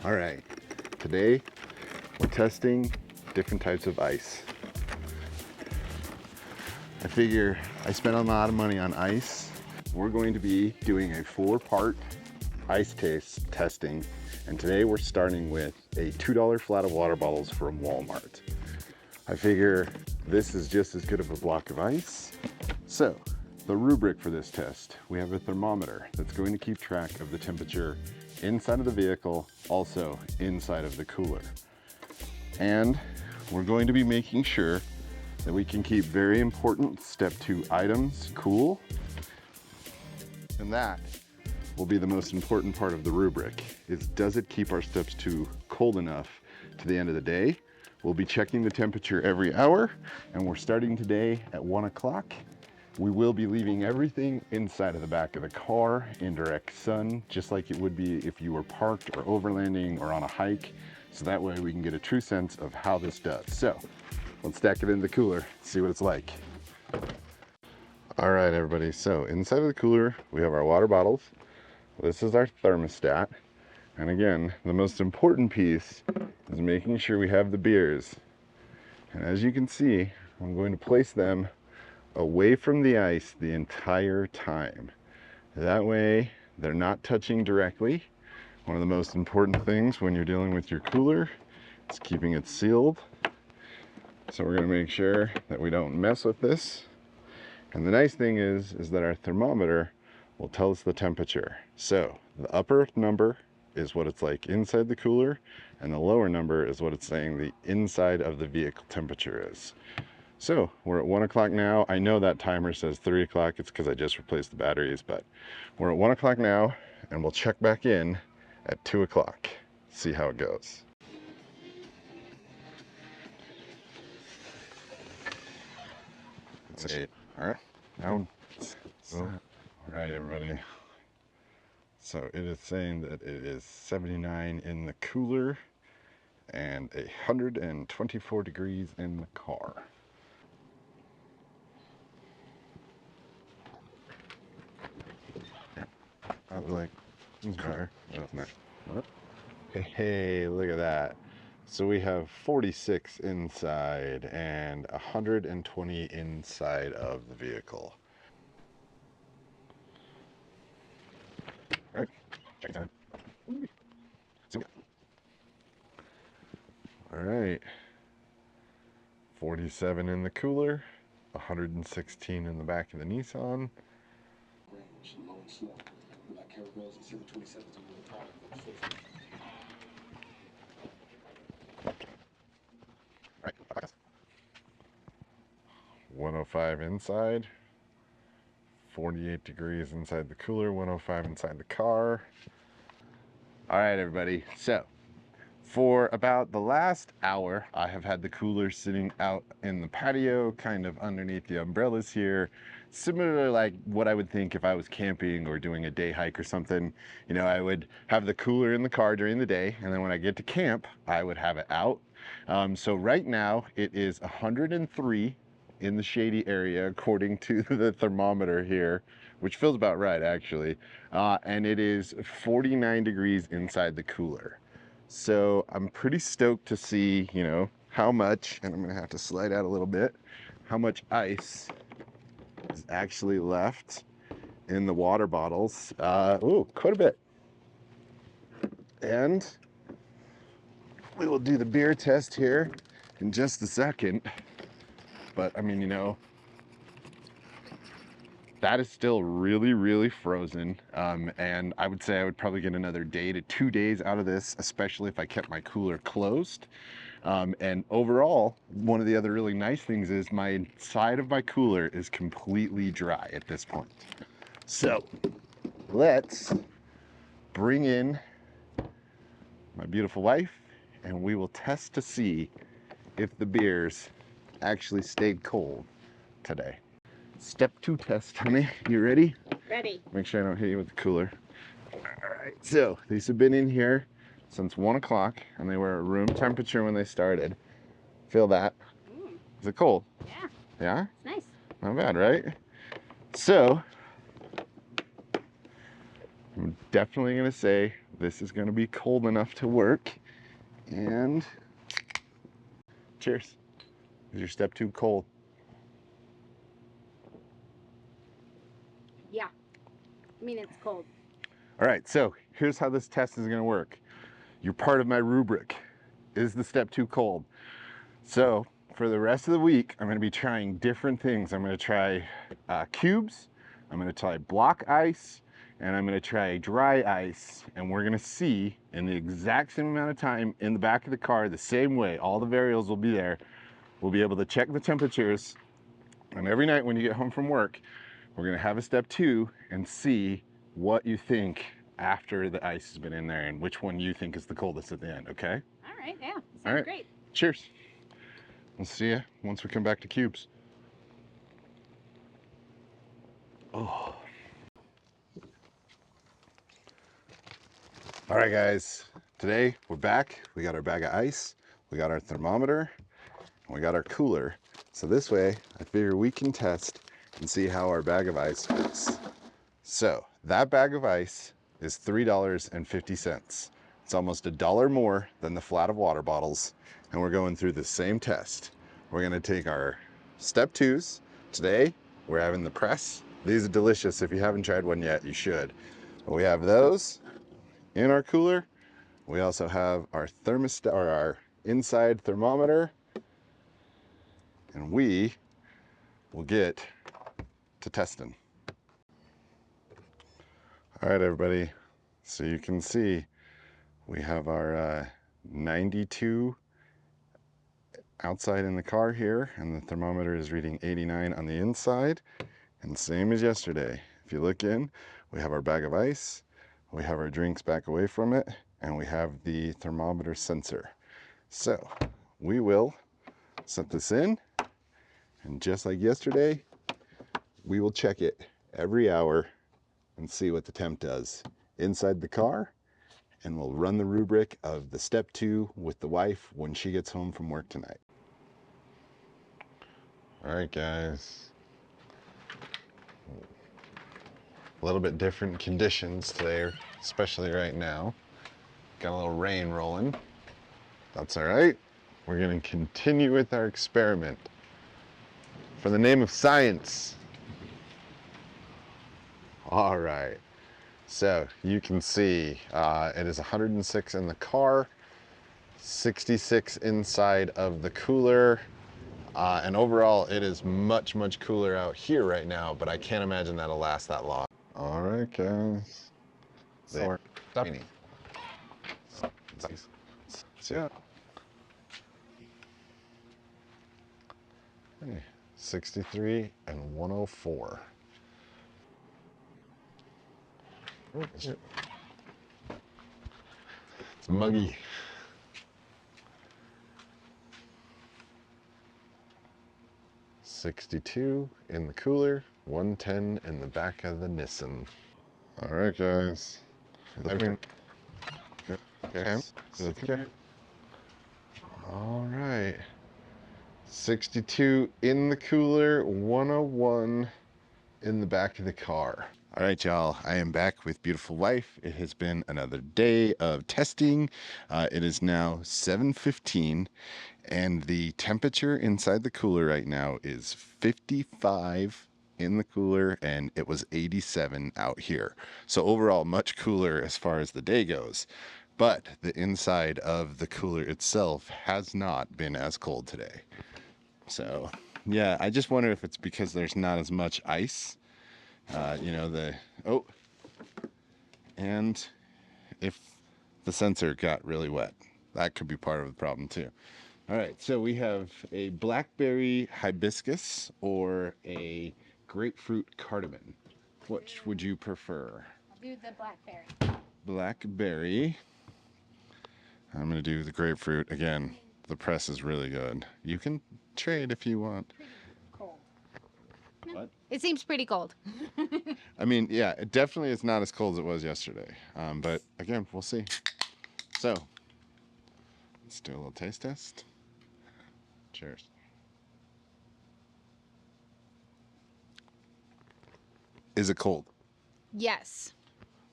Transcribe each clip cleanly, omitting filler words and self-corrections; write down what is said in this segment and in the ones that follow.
All right, today we're testing different types of ice. I figure I spent a lot of money on ice. We're going to be doing a 4-part ice taste testing. And today we're starting with a $2 flat of water bottles from Walmart. I figure this is just as good of a block of ice. So the rubric for this test, we have a thermometer that's going to keep track of the temperature inside of the vehicle, also inside of the cooler. And we're going to be making sure that we can keep very important step 2 items cool. And that will be the most important part of the rubric, is does it keep our steps 2 cold enough to the end of the day? We'll be checking the temperature every hour, and we're starting today at 1 o'clock. We will be leaving everything inside of the back of the car in direct sun, just like it would be if you were parked or overlanding or on a hike. So that way we can get a true sense of how this does. So let's stack it in the cooler, see what it's like. All right, everybody, so inside of the cooler, we have our water bottles. This is our thermostat. And again, the most important piece is making sure we have the beers. And as you can see, I'm going to place them away from the ice the entire time. That way, they're not touching directly. One of the most important things when you're dealing with your cooler is keeping it sealed. So we're gonna make sure that we don't mess with this. And the nice thing is that our thermometer will tell us the temperature. So the upper number is what it's like inside the cooler, and the lower number is what it's saying the inside of the vehicle temperature is. So we're at 1 o'clock now. I know that timer says 3 o'clock. It's because I just replaced the batteries, but we're at 1 o'clock now, and we'll check back in at 2 o'clock, see how it goes. It's 8. All right, now, all right, everybody. So it is saying that it is 79 in the cooler and 124 degrees in the car. I was like, it's better. That's nice. Hey, look at that. So we have 46 inside and 120 inside of the vehicle. All right, check time. All right, 47 in the cooler, 116 in the back of the Nissan. Range, low and slow. Like caravels, you see the 27s over the top. 105 inside, 48 degrees inside the cooler, 105 inside the car. All right, everybody. So for about the last hour, I have had the cooler sitting out in the patio, kind of underneath the umbrellas here. Similar to like what I would think if I was camping or doing a day hike or something. You know, I would have the cooler in the car during the day, and then when I get to camp, I would have it out. So right now it is 103 in the shady area according to the thermometer here, which feels about right actually. And it is 49 degrees inside the cooler. So I'm pretty stoked to see, you know, how much, and I'm gonna have to slide out a little bit, how much ice is actually left in the water bottles. Ooh, quite a bit. And we will do the beer test here in just a second. But I mean, you know, that is still really, really frozen. And I would say I would probably get another day to 2 days out of this, especially if I kept my cooler closed. And overall, one of the other really nice things is my side of my cooler is completely dry at this point. So let's bring in my beautiful wife and we will test to see if the beers actually stayed cold today. Step 2 test, honey. You ready? Ready. Make sure I don't hit you with the cooler. All right, so these have been in here since 1 o'clock and they were at room temperature when they started. Feel that? Is it cold? Yeah. Yeah? It's nice. Not bad, right? So, I'm I'm definitely gonna say this is gonna be cold enough to work. And cheers. Is your step 2 cold? Yeah. I mean, it's cold. All right, so here's how this test is gonna work. You're part of my rubric. Is the step 2 cold? So for the rest of the week, I'm gonna be trying different things. I'm gonna try cubes, I'm gonna try block ice, and I'm gonna try dry ice. And we're gonna see in the exact same amount of time in the back of the car, the same way, all the variables will be there. We'll be able to check the temperatures. And every night when you get home from work, we're gonna have a step 2 and see what you think after the ice has been in there and which one you think is the coldest at the end, okay? All right, yeah, sounds great. Cheers. We'll see you once we come back to cubes. Oh. All right, guys. Today we're back. We got our bag of ice, we got our thermometer, and we got our cooler. So this way, I figure we can test and see how our bag of ice fits. So that bag of ice is $3.50. It's almost $1 more than the flat of water bottles, and we're going through the same test. We're gonna take our step 2s. Today, we're having the press. These are delicious. If you haven't tried one yet, you should. But we have those in our cooler. We also have our thermostat, or our inside thermometer, and we will get to testing. All right, everybody. So you can see we have our 92 outside in the car here, and the thermometer is reading 89 on the inside. And same as yesterday, if you look in, we have our bag of ice, we have our drinks back away from it, and we have the thermometer sensor. So we will set this in, and just like yesterday, we will check it every hour and see what the temp does inside the car. And we'll run the rubric of the step 2 with the wife when she gets home from work tonight. All right, guys. A little bit different conditions today, especially right now. Got a little rain rolling. That's all right. We're gonna continue with our experiment. For the name of science. All right. So you can see it is 106 in the car, 66 inside of the cooler. And overall, it is much, much cooler out here right now, but I can't imagine that'll last that long. All right, guys. So tiny. Yeah. Hey, 63 and 104. It's muggy. $62 in the cooler, 110 in the back of the Nissan. All right, guys. Okay. All right. 62 in the cooler, 101 in the back of the car. All right, y'all, I am back with beautiful wife. It has been another day of testing. It is now 7:15, and the temperature inside the cooler right now is 55 in the cooler, and it was 87 out here. So overall, much cooler as far as the day goes. But the inside of the cooler itself has not been as cold today. So yeah, I just wonder if it's because there's not as much ice. You know, and if the sensor got really wet, that could be part of the problem too. All right, so we have a blackberry hibiscus or a grapefruit cardamom. Which would you prefer? I'll do the blackberry. Blackberry. I'm gonna do the grapefruit. Again, the press is really good. You can trade if you want. Pretty cold. What? It seems pretty cold. I mean, yeah, it definitely is not as cold as it was yesterday. But again, we'll see. So, let's do a little taste test. Cheers. Is it cold? Yes.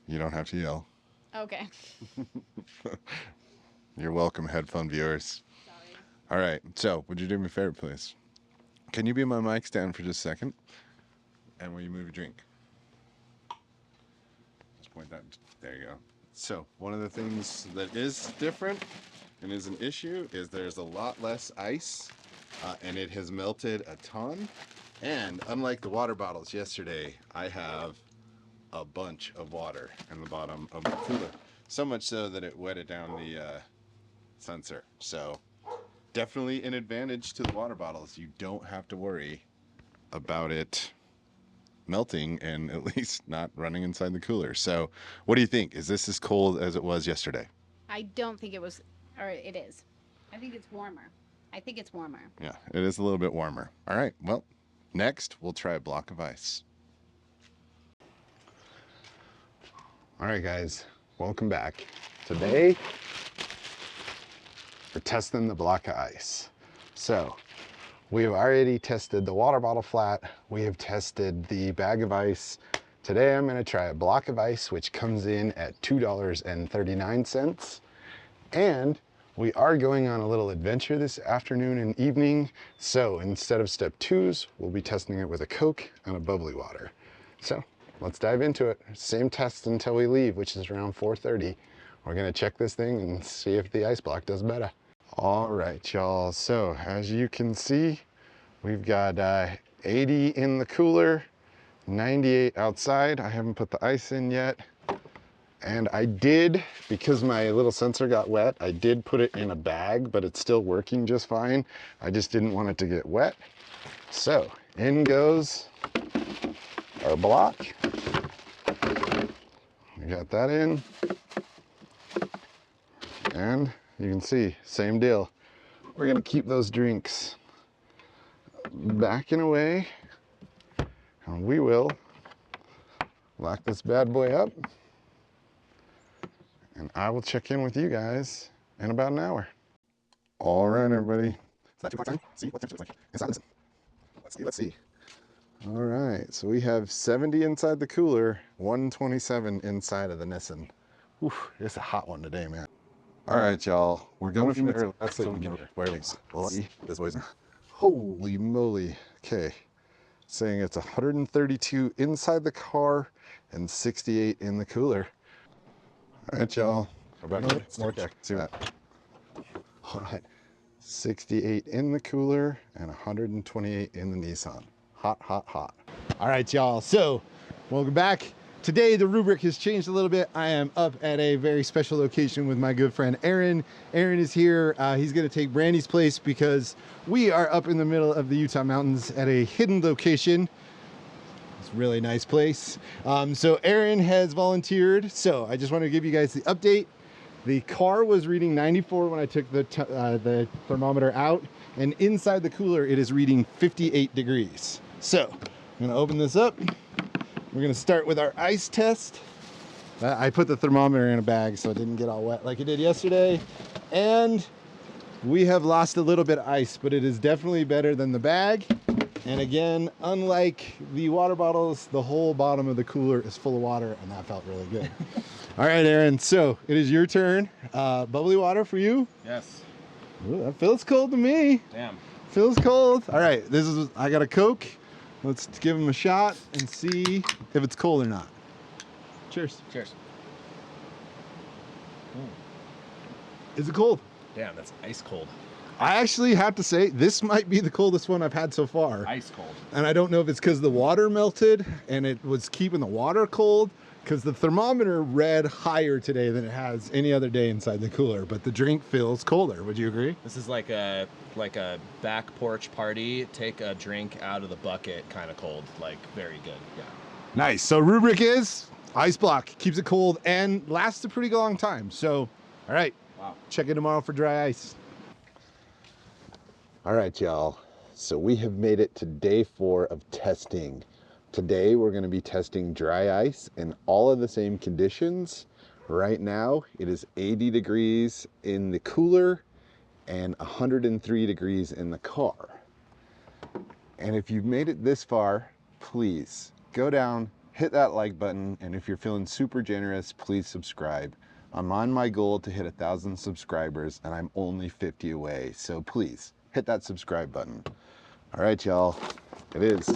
You don't have to yell. Okay. You're welcome, headphone viewers. Sorry. All right, so would you do me a favor, please? Can you be my mic stand for just a second? And will you move your drink? Just point that, there you go. So one of the things that is different and is an issue is there's a lot less ice and it has melted a ton. And unlike the water bottles yesterday, I have a bunch of water in the bottom of the cooler. So much so that it wetted down the sensor. So definitely an advantage to the water bottles. You don't have to worry about it melting and at least not running inside the cooler. So what do you think? Is this as cold as it was yesterday? I don't think it was, or it is. I think it's warmer. I think it's warmer. Yeah, it is a little bit warmer. All right, well, next we'll try a block of ice. All right, guys, welcome back. Today, we're testing the block of ice. So we have already tested the water bottle flat. We have tested the bag of ice. Today I'm gonna try a block of ice, which comes in at $2.39. And we are going on a little adventure this afternoon and evening. So instead of step 2s, we'll be testing it with a Coke and a bubbly water. So let's dive into it. Same test until we leave, which is around 4:30. We're gonna check this thing and see if the ice block does better. All right, y'all. So as you can see, we've got 80 in the cooler, 98 outside. I haven't put the ice in yet. And I did, because my little sensor got wet, I did put it in a bag, but it's still working just fine. I just didn't want it to get wet. So in goes our block. We got that in. And you can see, same deal. We're gonna keep those drinks backing away, and we will lock this bad boy up. And I will check in with you guys in about an hour. All right, everybody. It's not 2 o'clock time. See what temperature it's like. It's not, listen. Let's see. All right, so we have 70 inside the cooler, 127 inside of the Nissan. Whew, it's a hot one today, man. All right, y'all. We're going from there. That's it. Where is it? Well, see this boy's. Holy moly. Okay. Saying it's 132 inside the car and 68 in the cooler. All right, y'all. More check. See that. All right. 68 in the cooler and 128 in the Nissan. Hot, hot, hot. All right, y'all. So, welcome back. Today, the rubric has changed a little bit. I am up at a very special location with my good friend Aaron. Aaron is here. He's going to take Brandy's place because we are up in the middle of the Utah mountains at a hidden location. It's a really nice place. So Aaron has volunteered. So I just want to give you guys the update. The car was reading 94 when I took the thermometer out, and inside the cooler it is reading 58 degrees. So I'm going to open this up. We're going to start with our ice test. I put the thermometer in a bag so it didn't get all wet like it did yesterday. And we have lost a little bit of ice, but it is definitely better than the bag. And again, unlike the water bottles, the whole bottom of the cooler is full of water, and that felt really good. All right, Aaron, so it is your turn. Bubbly water for you? Yes. Ooh, that feels cold to me. Damn. Feels cold. All right, I got a Coke. Let's give him a shot and see if it's cold or not. Cheers. Cheers. Is it cold? Damn, that's ice cold. I actually have to say, this might be the coldest one I've had so far. Ice cold. And I don't know if it's because the water melted and it was keeping the water cold, because the thermometer read higher today than it has any other day inside the cooler, but the drink feels colder. Would you agree? This is like a back porch party. Take a drink out of the bucket, kind of cold. Like very good. Yeah. Nice. So rubric is ice block, keeps it cold and lasts a pretty long time. So, all right. Wow. Check in tomorrow for dry ice. All right, y'all. So we have made it to day 4 of testing. Today we're going to be testing dry ice in all of the same conditions. Right now it is 80 degrees in the cooler and 103 degrees in the car. And if you've made it this far, please go down, hit that like button, and if you're feeling super generous, please subscribe. I'm on my goal to hit 1,000 subscribers, and I'm only 50 away, so please hit that subscribe button. All right, y'all, today's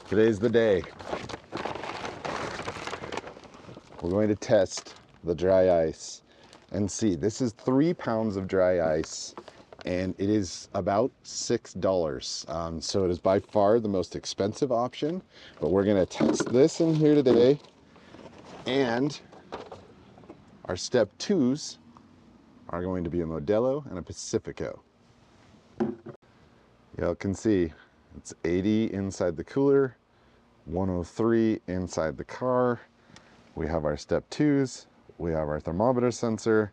the day. We're going to test the dry ice and see. This is 3 pounds of dry ice, and it is about $6. So it is by far the most expensive option, but we're gonna test this in here today. And our step 2s are going to be a Modelo and a Pacifico. Y'all can see it's 80 inside the cooler, 103 inside the car. We have our step 2s, we have our thermometer sensor,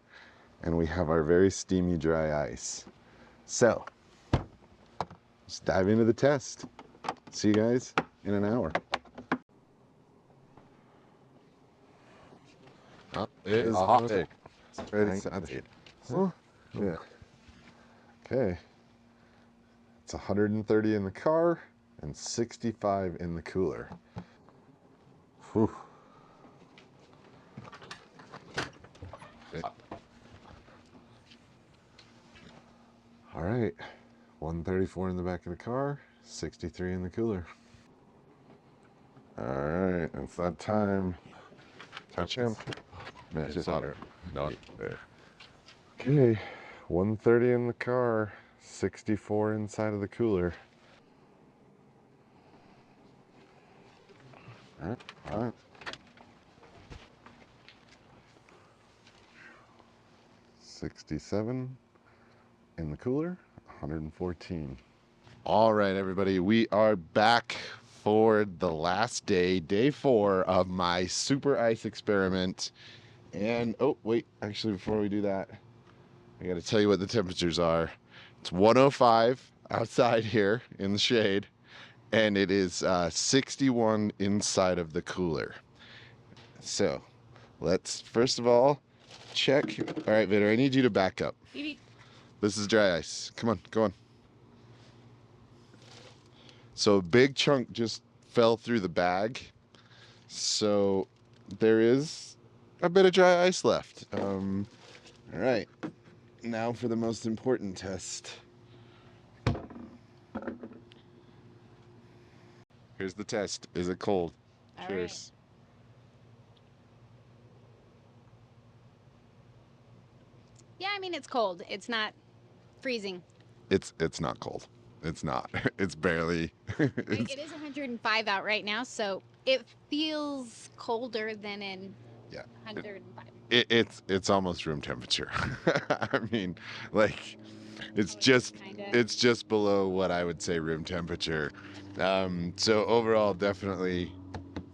and we have our very steamy dry ice. So, let's dive into the test. See you guys in an hour. Oh, It is hot. Ready, set, yeah. Okay. It's 130 in the car and 65 in the cooler. Whew. All right, 134 in the back of the car, 63 in the cooler. All right, it's that time. Touch him. Man, it's just hotter. No, there. Okay, 130 in the car, 64 inside of the cooler. All right. 67 in the cooler, 114. All right, everybody, we are back for the last day, day 4 of my super ice experiment. And oh wait, actually before we do that, I gotta tell you what the temperatures are. It's 105 outside here in the shade, and it is 61 inside of the cooler. So let's first of all check. All right, Vitor, I need you to back up. This is dry ice. Come on, go on. So a big chunk just fell through the bag. So there is a bit of dry ice left. All right, now for the most important test. Here's the test. Is it cold? All Cheers. Yeah, I mean, it's cold. It's not freezing. It's not cold. It's not. It's barely. It is 105 out right now, so it feels colder than in 105. It's almost room temperature. I mean, like, it's just below what I would say room temperature. So overall, definitely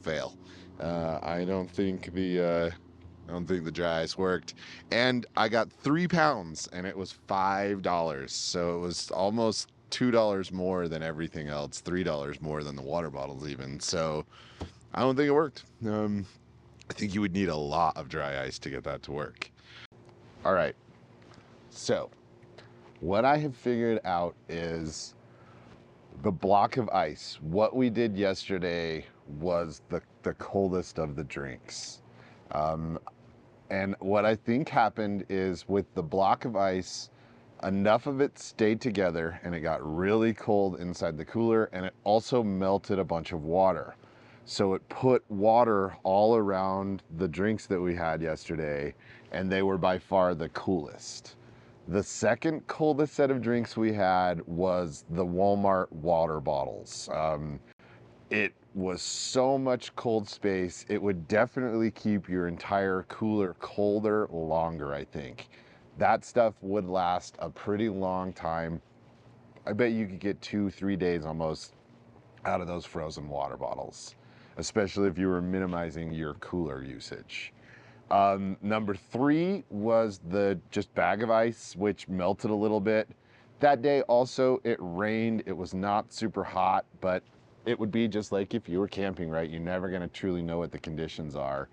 fail. I don't think the dry ice worked, and I got 3 pounds, and it was $5. So it was almost $2 more than everything else, $3 more than the water bottles even. So I don't think it worked. I think you would need a lot of dry ice to get that to work. All right, so what I have figured out is the block of ice. What we did yesterday was the coldest of the drinks. And what I think happened is with the block of ice, enough of it stayed together and it got really cold inside the cooler, and it also melted a bunch of water. So it put water all around the drinks that we had yesterday, and they were by far the coolest. The second coldest set of drinks we had was the Walmart water bottles. It was so much cold space. It would definitely keep your entire cooler colder longer, I think. That stuff would last a pretty long time. I bet you could get 2-3 days almost out of those frozen water bottles, especially if you were minimizing your cooler usage. Number 3 was the just bag of ice, which melted a little bit. That day also, it rained. It was not super hot, but it would be just like if you were camping, right? You're never gonna truly know what the conditions are.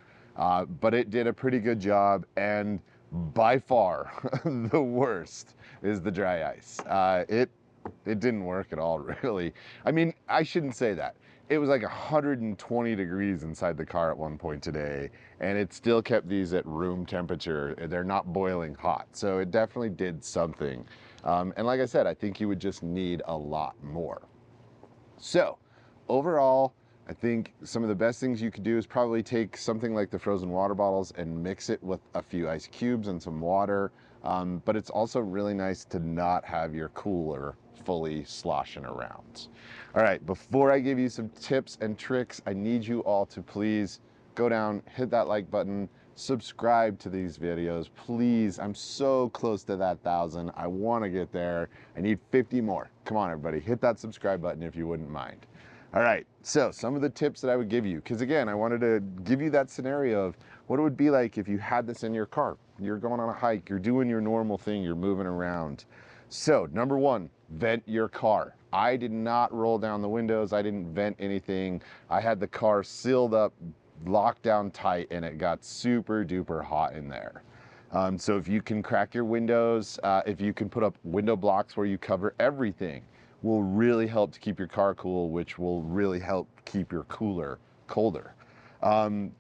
But it did a pretty good job, and by far the worst is the dry ice. It didn't work at all, really. I mean, I shouldn't say that. it was like 120 degrees inside the car at one point today, and it still kept these at room temperature. They're not boiling hot, so it definitely did something. And like I said, I think you would just need a lot more. So overall, I think some of the best things you could do is probably take something like the frozen water bottles and mix it with a few ice cubes and some water. But it's also really nice to not have your cooler fully sloshing around. All right, before I give you some tips and tricks, I need you all to please go down, hit that like button, subscribe to these videos, please. I'm so close to that 1,000. I want to get there. I need 50 more. Come on, everybody, hit that subscribe button if you wouldn't mind. All right, so some of the tips that I would give you, because again, I wanted to give you that scenario of what it would be like if you had this in your car. You're going on a hike, you're doing your normal thing, you're moving around. So number one, vent your car. I did not roll down the windows, I didn't vent anything. I had the car sealed up, locked down tight, and it got super duper hot in there. So if you can crack your windows, if you can put up window blocks where you cover everything, will really help to keep your car cool, which will really help keep your cooler colder.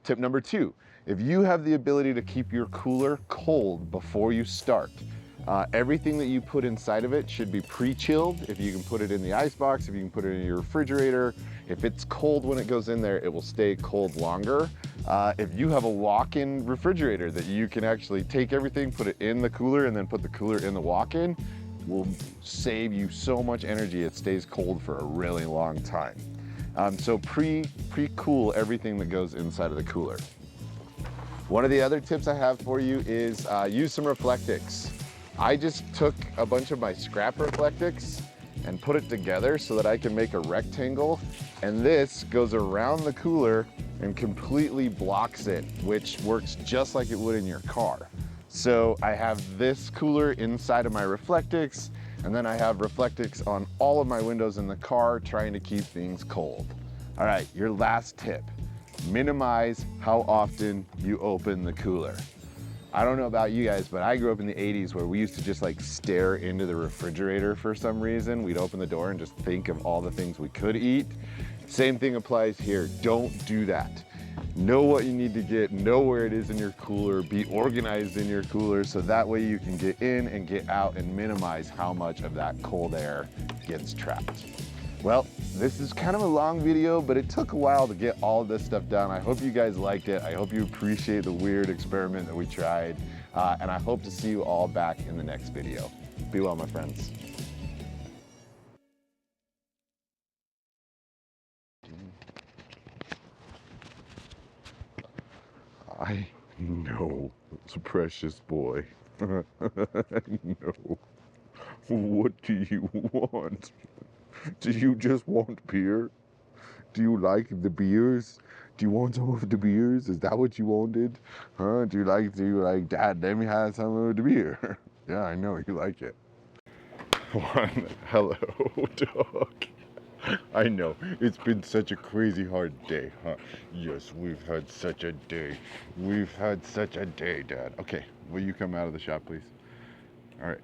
Tip number two, if you have the ability to keep your cooler cold before you start, everything that you put inside of it should be pre-chilled. If you can put it in the ice box, if you can put it in your refrigerator, if it's cold when it goes in there, it will stay cold longer. If you have a walk-in refrigerator that you can actually take everything, put it in the cooler, and then put the cooler in the walk-in, will save you so much energy. It stays cold for a really long time. So pre-cool everything that goes inside of the cooler. One of the other tips I have for you is use some Reflectix. I just took a bunch of my scrap Reflectix and put it together so that I can make a rectangle, and this goes around the cooler and completely blocks it, which works just like it would in your car. So I have this cooler inside of my Reflectix, and then I have Reflectix on all of my windows in the car trying to keep things cold. All right, your last tip, minimize how often you open the cooler. I don't know about you guys, but I grew up in the 80s where we used to just like stare into the refrigerator for some reason. We'd open the door and just think of all the things we could eat. Same thing applies here. Don't do that. Know what you need to get, know where it is in your cooler, be organized in your cooler so that way you can get in and get out and minimize how much of that cold air gets trapped. Well, this is kind of a long video, but it took a while to get all of this stuff done. I hope you guys liked it. I hope you appreciate the weird experiment that we tried. And I hope to see you all back in the next video. Be well, my friends. I know it's a precious boy. I know. What do you want? Do you just want beer? Do you like the beers? Do you want some of the beers? Is that what you wanted? Huh? Do you like, Dad, let me have some of the beer? Yeah, I know, you like it. Hello, dog. I know, it's been such a crazy hard day, huh? Yes, we've had such a day. We've had such a day, Dad. Okay, will you come out of the shop, please? All right.